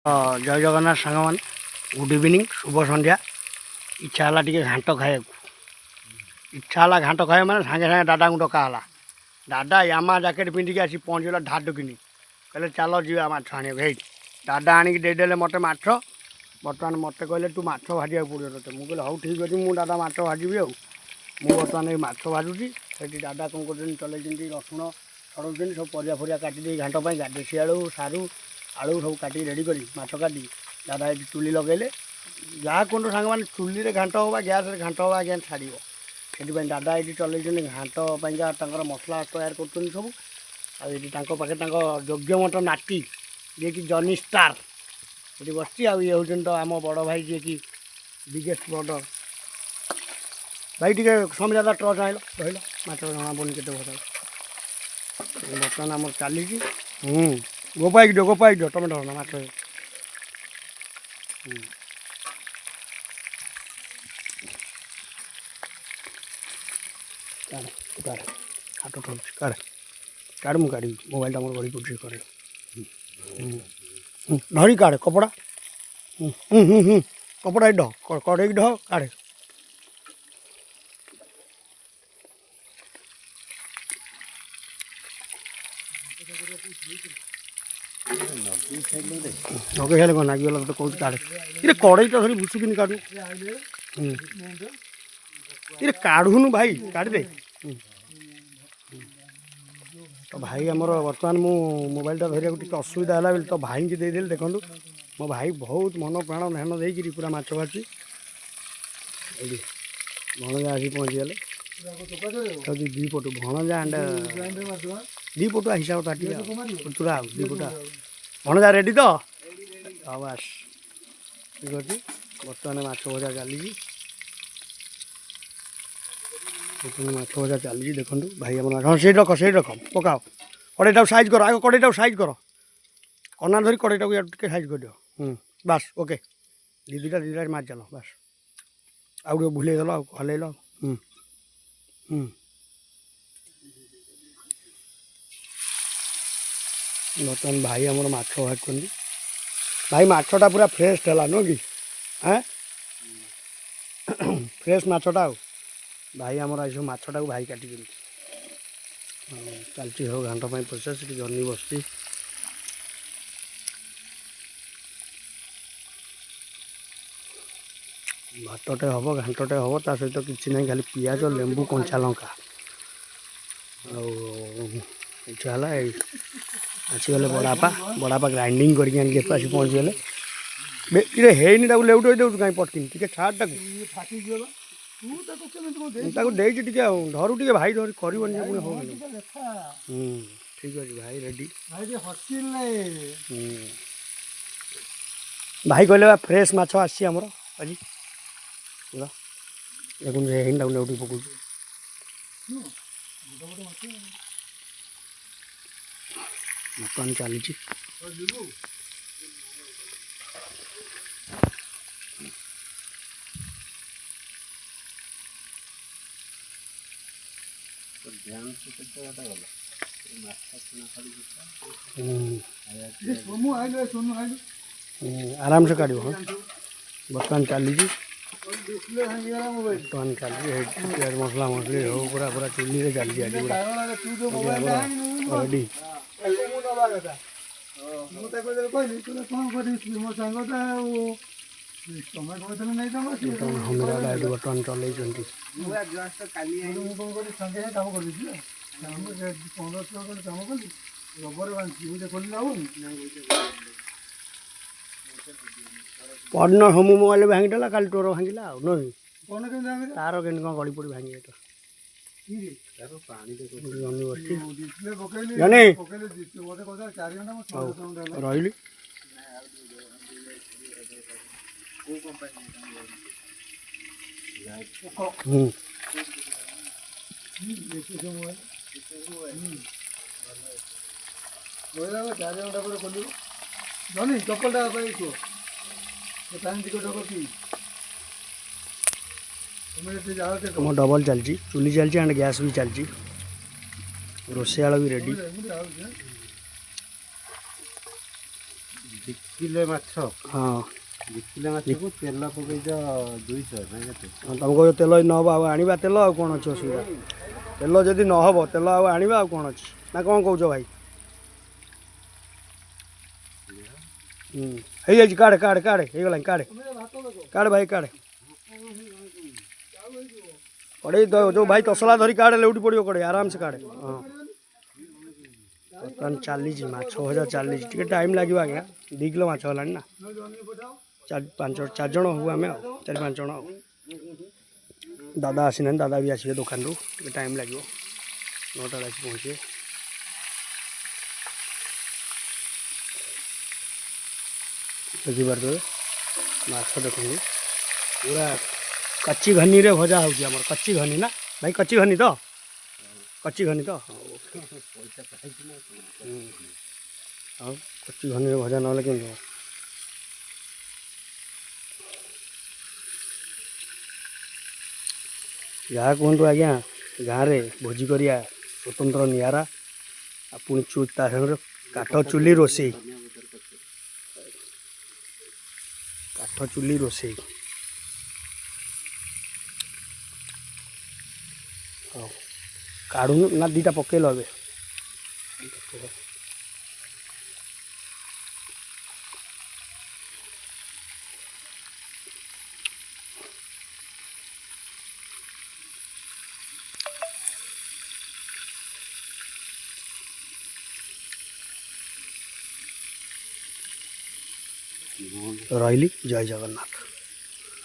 जय जगन्नाथ सांग मैंने गुड इवनिंग शुभ संध्या। इच्छा है टे घाट खाया इच्छा है घाट खाया मैंने सागे सागे दादा को डकाला। दादा यामा जैकेट पिंधिकी आसी पहुँचला ढाडुकिनी कहले चल जा माछ आने दादा आणिक देदेले मत माछ बर्तमान मत कहले तू माछ भाजा पड़ो ते मुझे हूँ ठीक अच्छे मुझे दादा माछ भाजी आउ बर्तमान माछ भाजुची से दादा कौन कर चल रसुण छड़ौन सब परिया फरिया काटी घाट देशी आलू सारू आलू सब काटी रेडी कर माछ काटी दादा ये चुली लगे जहाँ कहूँ सांग मैंने चुली घाट हाँ गैस घाट हाँ आज्ञा छाड़ से दादा ये चल घाटा मसला तैयार कर सब आखे योग्य मत नाटी जी कि जनी स्टार ये बस ये हूँ तो आम बड़ भाई जी कि बिगेस्ट ब्रदर भाई टे समय दादा टर्च आइल रही माछ जना पड़नी के बर्तमान आम चली गोपाई दियो तुम धरना माछ हाथ काढ़ काढ़ मुझे काढ़ी मोबाइल मोर घड़ी कुछ करे धरी काढ़ कपड़ा कपड़ा ढ कड़े ढ काढ़े नगे खाले कौन नागला तो कौन काढ़े ये कड़े तो धरी भुसुकिन काढ़ू ये काढ़ुनु भाई काढ़ दे तो भाई आमर बर्तमान मु मोबाइल धरिया टे असुविधा है तो भाई की देदेली देखूँ मो भाई बहुत मन प्राण ध्यान देकर पूरा माछ भाजी भणजा आसी पहुँचीगले दी पटू भणजा अंडा दी पटू हिसाब तुरा दी पटा भणजा रेडी तो हाँ बास ठीक अच्छे बर्तमान माछ भजा चली माछ भजा चली देखो भाई हाँ से रख पकाओ कड़ेटा साइज कर आगे कड़ेटा साइज कर कना धरी कड़ेटा को साइज कर दियो बास ओके दीदी माछ चलो बास आउ भूल गल हल बर्तमान भाई आम माछ भाज भाई माछटा पूरा फ्रेश है नु कि हाँ फ्रेश माछटा भाई आमर आज माछटा को भाई काटी चलती हो घाट प्रोसेस जर्नी बस भातटे हम घाटटे हम ता सहित किसी ना खाली पियाज लेंबू कंचा लंका आला आसीगले बड़ापा ग्राइंडिंग करके पहुँचीगले ये हैनी लेउट देऊ कहीं पटकिन टे छाड़ धरू टे भाई धर कर ठीक अच्छे भाई रेडी भाई कहले फ्रेश माछ आसी आमर आज देखुन हेटा लेउटी पकड़ बर्तमान चली आराम से काढ़ बर्तमान चली बर्तमान चली प्याज मसला मसली हो पूरा पूरा चुली चलती रेडी बर्तमान चल पढ़ना हम मोबाइल भांगीदेला काली तोर भांगला नहीं तार के गड़ी पड़ी भांगी रही चप्पल डबल चलती चुली चलती एंड गैस भी चलती रोषेयाल भी रेडी किलो माछ हाँ किलो माछ को तेल पकई द 200 नहीं केते तुमको तेल न हम आने तेल आ कौन अच्छे असुविधा तेल जदि न हम तेल आने आ कौन अच्छी ना कौन कौच भाई हो जाए काढ़े काढ़े काढ़े हो गला काढ़े काढ़े भाई काढ़े कड़े जो भाई तसला धरी काढ़े लेउटी पड़ो कड़े आराम से काढ़े हाँ बर्तमान चली माछ भजा चली टे टाइम लगे आज्ञा 2 किलो माछ है ना 4 जन हूँ आम 4-5 जन दादा आसी ना दादा भी आसवे दुकान रू टाइम लगे 9टा आसी पहुँचे देखिपारे माछ देखते पूरा कच्ची घनी रे भजा होमर कच्ची घनी ना भाई कच्ची घनी तो कच्ची घनी तो कच्ची घनी रे भजा ना कि जहाँ कहतु आज्ञा गाँव में भोजी करिया स्वतंत्र निआरा पुणी चुता काठ चुली रोसे काठ चुली रोसे काढ़ू ना 2टा पकेल ए रही जय जगन्नाथ।